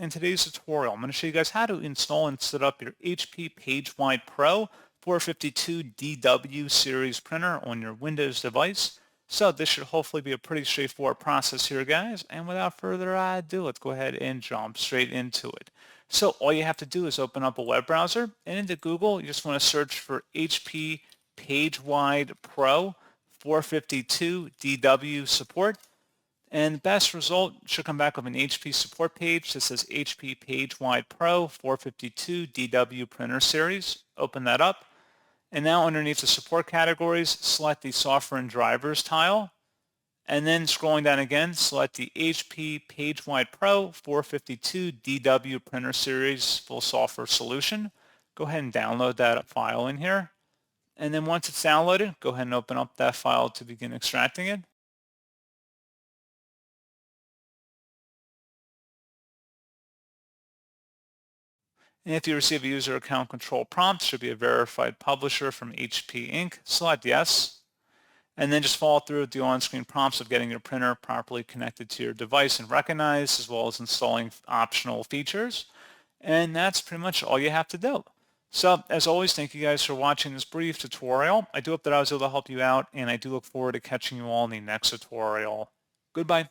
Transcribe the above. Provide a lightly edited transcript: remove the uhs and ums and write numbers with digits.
In today's tutorial, I'm going to show you guys how to install and set up your HP PageWide Pro 452DW series printer on your Windows device. So this should hopefully be a pretty straightforward process here, guys. And without further ado, let's go ahead and jump straight into it. So all you have to do is open up a web browser, and into Google, you just want to search for HP PageWide Pro 452DW support. And the best result should come back with an HP support page that says HP PageWide Pro 452 DW printer series. Open that up. And now underneath the support categories, select the software and drivers tile. And then scrolling down again, select the HP PageWide Pro 452 DW printer series full software solution. Go ahead and download that file in here. And then once it's downloaded, go ahead and open up that file to begin extracting it. And if you receive a user account control prompt, should be a verified publisher from HP Inc. Select yes, and then just follow through with the on-screen prompts of getting your printer properly connected to your device and recognized, as well as installing optional features. And that's pretty much all you have to do. So as always, thank you guys for watching this brief tutorial. I do hope that I was able to help you out, and I do look forward to catching you all in the next tutorial. Goodbye.